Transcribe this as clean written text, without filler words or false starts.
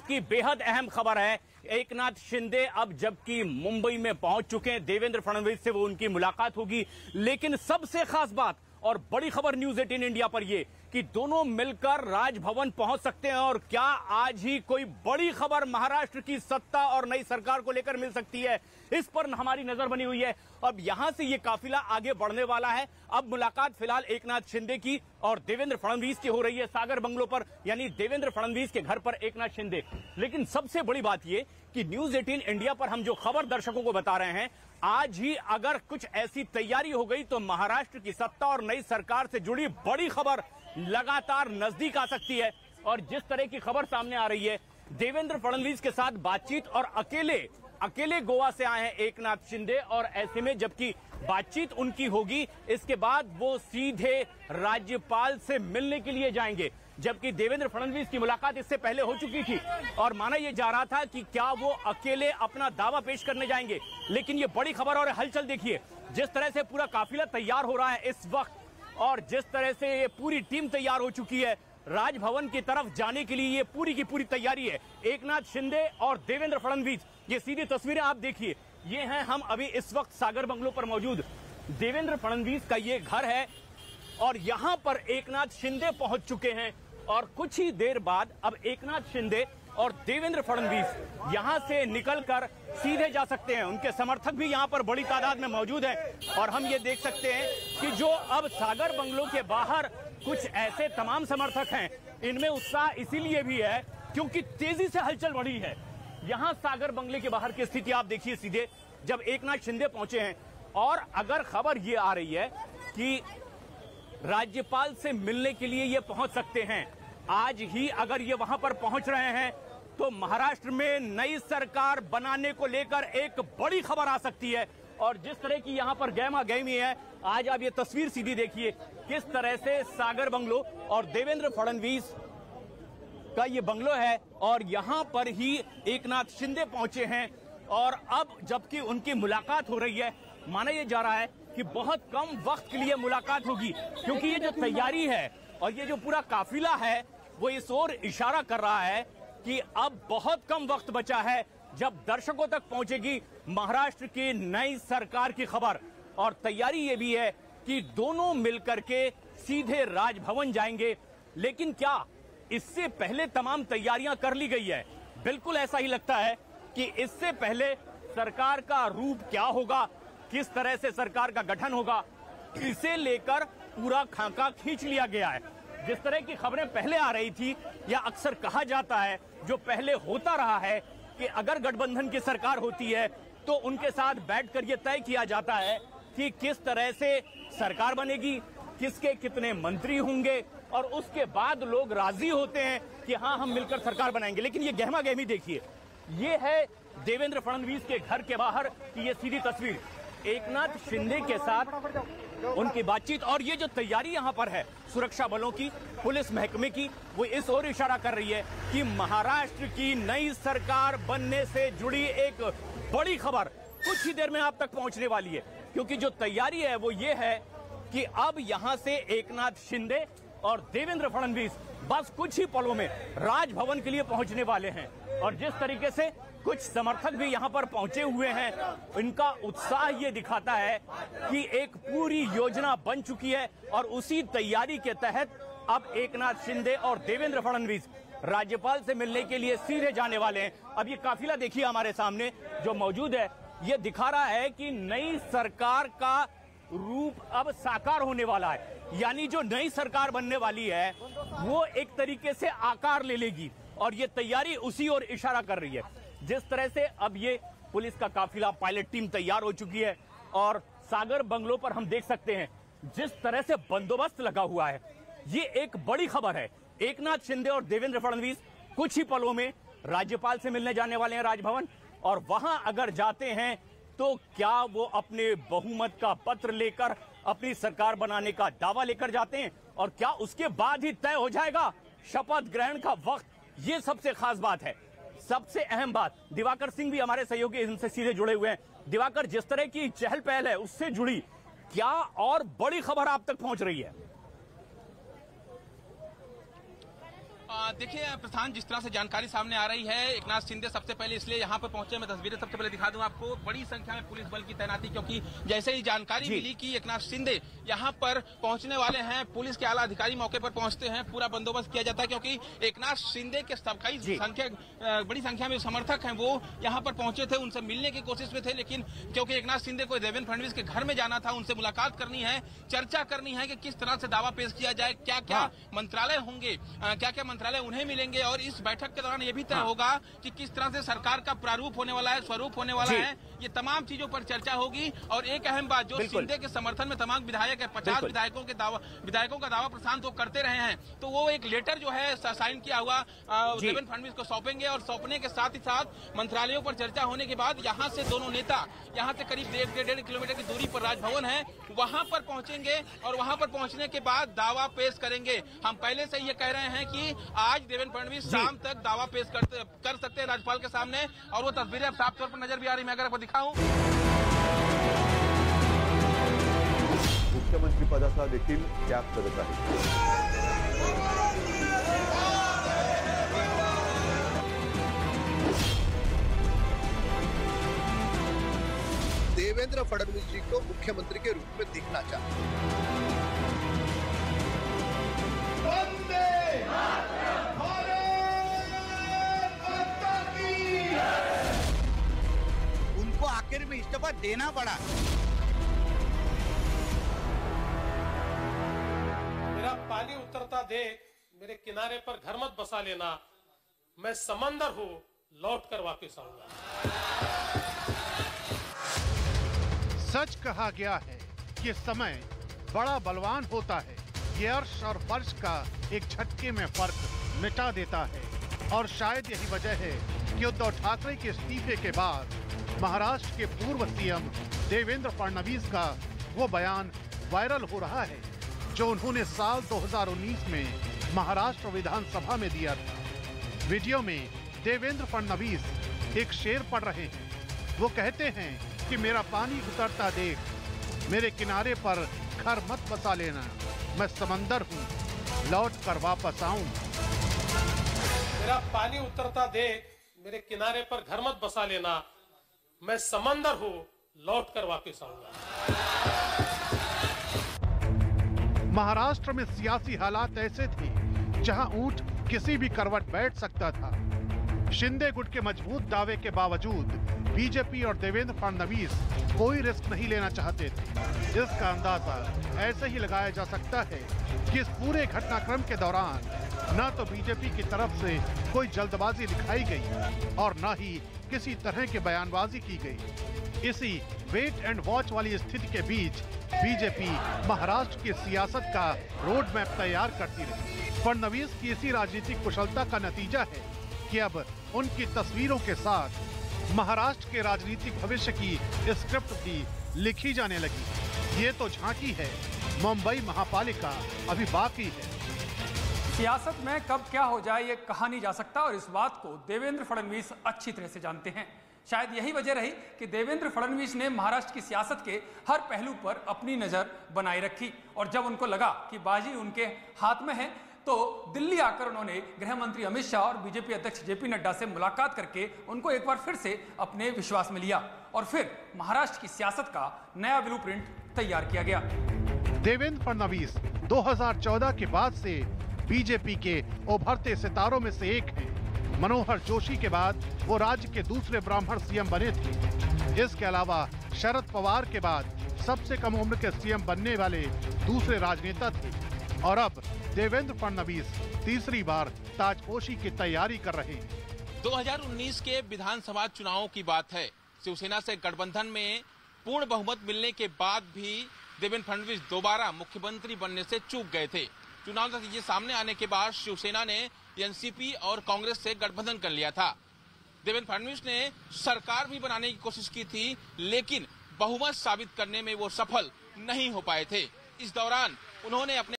वक्त की बेहद अहम खबर है। एकनाथ शिंदे अब जबकि मुंबई में पहुंच चुके हैं, देवेंद्र फडणवीस से वो उनकी मुलाकात होगी। लेकिन सबसे खास बात और बड़ी खबर न्यूज 18 इंडिया पर ये कि दोनों मिलकर राजभवन पहुंच सकते हैं। और क्या आज ही कोई बड़ी खबर महाराष्ट्र की सत्ता और नई सरकार को लेकर मिल सकती है, इस पर हमारी नजर बनी हुई है। अब यहां से ये काफिला आगे बढ़ने वाला है। अब मुलाकात फिलहाल एकनाथ शिंदे की और देवेंद्र फडणवीस की हो रही है सागर बंगलो पर, यानी देवेंद्र फडणवीस के घर पर एकनाथ शिंदे। लेकिन सबसे बड़ी बात यह कि न्यूज 18 इंडिया पर हम जो खबर दर्शकों को बता रहे हैं, आज ही अगर कुछ ऐसी तैयारी हो गई तो महाराष्ट्र की सत्ता और नई सरकार से जुड़ी बड़ी खबर लगातार नजदीक आ सकती है। और जिस तरह की खबर सामने आ रही है, देवेंद्र फडणवीस के साथ बातचीत और अकेले गोवा से आए हैं एकनाथ शिंदे। और ऐसे में जबकि बातचीत उनकी होगी, इसके बाद वो सीधे राज्यपाल से मिलने के लिए जाएंगे। जबकि देवेंद्र फडणवीस की मुलाकात इससे पहले हो चुकी थी और माना यह जा रहा था कि क्या वो अकेले अपना दावा पेश करने जाएंगे। लेकिन ये बड़ी खबर और हलचल देखिए, जिस तरह से पूरा काफिला तैयार हो रहा है इस वक्त और जिस तरह से ये पूरी टीम तैयार हो चुकी है राजभवन की तरफ जाने के लिए, ये पूरी की पूरी तैयारी है। एकनाथ शिंदे और देवेंद्र फडणवीस, ये सीधी तस्वीरें आप देखिए। ये हैं हम अभी इस वक्त सागर बंगलो पर मौजूद देवेंद्र फडणवीस का ये घर है और यहां पर एकनाथ शिंदे पहुंच चुके हैं। और कुछ ही देर बाद अब एकनाथ शिंदे और देवेंद्र फडणवीस यहां से निकलकर सीधे जा सकते हैं। उनके समर्थक भी यहां पर बड़ी तादाद में मौजूद हैं और हम ये देख सकते हैं कि जो अब सागर बंगलो के बाहर कुछ ऐसे तमाम समर्थक हैं, इनमें उत्साह इसीलिए भी है क्योंकि तेजी से हलचल बढ़ी है। यहां सागर बंगले के बाहर की स्थिति आप देखिए सीधे, जब एकनाथ शिंदे पहुंचे हैं। और अगर खबर ये आ रही है कि राज्यपाल से मिलने के लिए ये पहुंच सकते हैं, आज ही अगर ये वहां पर पहुंच रहे हैं तो महाराष्ट्र में नई सरकार बनाने को लेकर एक बड़ी खबर आ सकती है। और जिस तरह की यहां पर गहमा गहमी है, आज आप ये तस्वीर सीधी देखिए किस तरह से सागर बंगलो और देवेंद्र फडणवीस का ये बंगलो है और यहां पर ही एकनाथ शिंदे पहुंचे हैं। और अब जबकि उनकी मुलाकात हो रही है, माना यह जा रहा है कि बहुत कम वक्त के लिए मुलाकात होगी, क्योंकि ये जो तैयारी है और ये जो पूरा काफिला है वो इस ओर इशारा कर रहा है कि अब बहुत कम वक्त बचा है जब दर्शकों तक पहुंचेगी महाराष्ट्र की नई सरकार की खबर। और तैयारी ये भी है कि दोनों मिलकर के सीधे राजभवन जाएंगे। लेकिन क्या इससे पहले तमाम तैयारियां कर ली गई है? बिल्कुल ऐसा ही लगता है कि इससे पहले सरकार का रूप क्या होगा, किस तरह से सरकार का गठन होगा, इसे लेकर पूरा खाका खींच लिया गया है। जिस तरह की खबरें पहले आ रही थी या अक्सर कहा जाता है, जो पहले होता रहा है कि अगर गठबंधन की सरकार होती है तो उनके साथ बैठकर यह तय किया जाता है कि किस तरह से सरकार बनेगी, किसके कितने मंत्री होंगे और उसके बाद लोग राजी होते हैं कि हाँ हम मिलकर सरकार बनाएंगे। लेकिन ये गहमा गहमी देखिए, ये है देवेंद्र फडणवीस के घर के बाहर की ये सीधी तस्वीर, एकनाथ शिंदे के साथ उनकी बातचीत। और ये जो तैयारी यहां पर है सुरक्षा बलों की, पुलिस महकमे की, वो इस ओर इशारा कर रही है कि महाराष्ट्र की नई सरकार बनने से जुड़ी एक बड़ी खबर कुछ ही देर में आप तक पहुंचने वाली है। क्योंकि जो तैयारी है वो ये है कि अब यहां से एकनाथ शिंदे और देवेंद्र फडणवीस बस कुछ ही पलों में राजभवन के लिए पहुंचने वाले हैं। और जिस तरीके से कुछ समर्थक भी यहां पर पहुंचे हुए हैं, इनका उत्साह ये दिखाता है कि एक पूरी योजना बन चुकी है और उसी तैयारी के तहत अब एकनाथ शिंदे और देवेंद्र फडणवीस राज्यपाल से मिलने के लिए सीधे जाने वाले हैं। अब ये काफिला देखिए हमारे सामने जो मौजूद है, ये दिखा रहा है कि नई सरकार का रूप अब साकार होने वाला है। यानी जो नई सरकार बनने वाली है वो एक तरीके से आकार ले लेगी और ये तैयारी उसी ओर इशारा कर रही है। जिस तरह से अब ये पुलिस का काफिला, पायलट टीम तैयार हो चुकी है और सागर बंगलो पर हम देख सकते हैं जिस तरह से बंदोबस्त लगा हुआ है। ये एक बड़ी खबर है। एकनाथ शिंदे और देवेंद्र फडणवीस कुछ ही पलों में राज्यपाल से मिलने जाने वाले हैं राजभवन, और वहां अगर जाते हैं तो क्या वो अपने बहुमत का पत्र लेकर अपनी सरकार बनाने का दावा लेकर जाते हैं और क्या उसके बाद ही तय हो जाएगा शपथ ग्रहण का वक्त? ये सबसे खास बात है, सबसे अहम बात। दिवाकर सिंह भी हमारे सहयोगी इनसे सीधे जुड़े हुए हैं। दिवाकर, जिस तरह की चहल पहल है उससे जुड़ी क्या और बड़ी खबर आप तक पहुंच रही है? देखिए प्रधान, जिस तरह से जानकारी सामने आ रही है, एकनाथ शिंदे सबसे पहले इसलिए यहाँ पर पहुंचे, मैं तस्वीरें सबसे पहले दिखा दूं आपको, बड़ी संख्या में पुलिस बल की तैनाती, क्योंकि जैसे ही जानकारी मिली कि एकनाथ शिंदे यहाँ पर पहुंचने वाले हैं, पुलिस के आला अधिकारी मौके पर पहुंचते हैं, पूरा बंदोबस्त किया जाता है, क्योंकि एकनाथ शिंदे के बड़ी संख्या में समर्थक हैं, वो यहाँ पर पहुंचे थे, उनसे मिलने की कोशिश में थे, लेकिन क्योंकि एकनाथ शिंदे को देवेंद्र फडणवीस के घर में जाना था, उनसे मुलाकात करनी है, चर्चा करनी है कि किस तरह से दावा पेश किया जाए, क्या क्या मंत्रालय होंगे, क्या क्या मंत्रालय उन्हें मिलेंगे, और इस बैठक के दौरान ये भी तय होगा कि किस तरह से सरकार का प्रारूप होने वाला है, स्वरूप होने वाला है, ये तमाम चीजों पर चर्चा होगी। और एक अहम बात, जो शिंदे के समर्थन में तमाम विधायक है, 50 विधायकों का दावा प्रशांत वो करते रहे हैं, तो वो एक लेटर जो है साइन किया हुआ देवेंद्र फडणवीस को सौंपेंगे, और सौंपने के साथ ही साथ मंत्रालयों पर चर्चा होने के बाद यहाँ से दोनों नेता, यहाँ से करीब 1.5 किलोमीटर की दूरी पर राजभवन है, वहां पर पहुंचेंगे, और वहां पर पहुंचने के बाद दावा पेश करेंगे। हम पहले से ये कह रहे हैं कि आज देवेंद्र फडणवीस शाम तक दावा पेश कर सकते हैं राज्यपाल के सामने, और वो तस्वीरें अब साफ तौर पर नजर भी आ रही है। मैं अगर आपको दिखाऊं, मुख्यमंत्री पदाचा देखील त्याग करत आहे। देवेंद्र फडणवीस जी को मुख्यमंत्री के रूप में देखना चाहते उनको आखिर में इस्तीफा देना पड़ा। मेरा पानी उतरता देख मेरे किनारे पर घर मत बसा लेना, मैं समंदर हूँ लौट कर वापिस आऊंगा। सच कहा गया है कि समय बड़ा बलवान होता है, ये अर्श और फर्श का एक झटके में फर्क मिटा देता है, और शायद यही वजह है कि उद्धव ठाकरे के इस्तीफे के बाद महाराष्ट्र के पूर्व सीएम देवेंद्र फडणवीस का वो बयान वायरल हो रहा है जो उन्होंने साल 2019 में महाराष्ट्र विधानसभा में दिया था। वीडियो में देवेंद्र फडणवीस एक शेर पढ़ रहे हैं। वो कहते हैं कि मेरा पानी उतरता देख मेरे किनारे पर घर मत बसा लेना, मैं समंदर हूँ लौट कर वापस आऊं। मेरा पानी उतरता देख मेरे किनारे पर घर मत बसा लेना, मैं समंदर हूँ लौट कर वापस आऊंगा। महाराष्ट्र में सियासी हालात ऐसे थे जहां ऊंट किसी भी करवट बैठ सकता था। शिंदे गुट के मजबूत दावे के बावजूद बीजेपी और देवेंद्र फडणवीस कोई रिस्क नहीं लेना चाहते थे। इसका अंदाजा ऐसे ही लगाया जा सकता है कि इस पूरे घटनाक्रम के दौरान न तो बीजेपी की तरफ से कोई जल्दबाजी दिखाई गई और न ही किसी तरह की बयानबाजी की गई। इसी वेट एंड वॉच वाली स्थिति के बीच बीजेपी महाराष्ट्र की सियासत का रोड मैप तैयार करती रही। फडणवीस की इसी राजनीतिक कुशलता का नतीजा है कि अब उनकी तस्वीरों के साथ महाराष्ट्र के राजनीतिक भविष्य की स्क्रिप्ट भी लिखी जाने लगी। ये तो झांकी है, मुंबई महापालिका अभी बाकी है। सियासत में कब क्या हो जाए ये कहा नहीं जा सकता, और इस बात को देवेंद्र फडणवीस अच्छी तरह से जानते हैं। शायद यही वजह रही कि देवेंद्र फडणवीस ने महाराष्ट्र की सियासत के हर पहलू पर अपनी नजर बनाए रखी, और जब उनको लगा कि बाजी उनके हाथ में है तो दिल्ली आकर उन्होंने गृह मंत्री अमित शाह और बीजेपी अध्यक्ष जेपी नड्डा से मुलाकात करके उनको एक बार फिर से अपने विश्वास में लिया, और फिर महाराष्ट्र की सियासत का नया ब्लूप्रिंट तैयार किया गया। देवेंद्र फडणवीस 2014 के बाद से बीजेपी के उभरते सितारों में से एक हैं। मनोहर जोशी के बाद वो राज्य के दूसरे ब्राह्मण सीएम बने थे। इसके अलावा शरद पवार के बाद सबसे कम उम्र के सीएम बनने वाले दूसरे राजनेता थे, और अब देवेंद्र फडणवीस तीसरी बार ताजपोशी की तैयारी कर रहे हैं। 2019 के विधानसभा चुनावों की बात है। शिवसेना से गठबंधन में पूर्ण बहुमत मिलने के बाद भी देवेंद्र फडणवीस दोबारा मुख्यमंत्री बनने से चूक गए थे। चुनाव नतीजे सामने आने के बाद शिवसेना ने एनसीपी और कांग्रेस से गठबंधन कर लिया था। देवेंद्र फडणवीस ने सरकार भी बनाने की कोशिश की थी, लेकिन बहुमत साबित करने में वो सफल नहीं हो पाए थे। इस दौरान उन्होंने अपने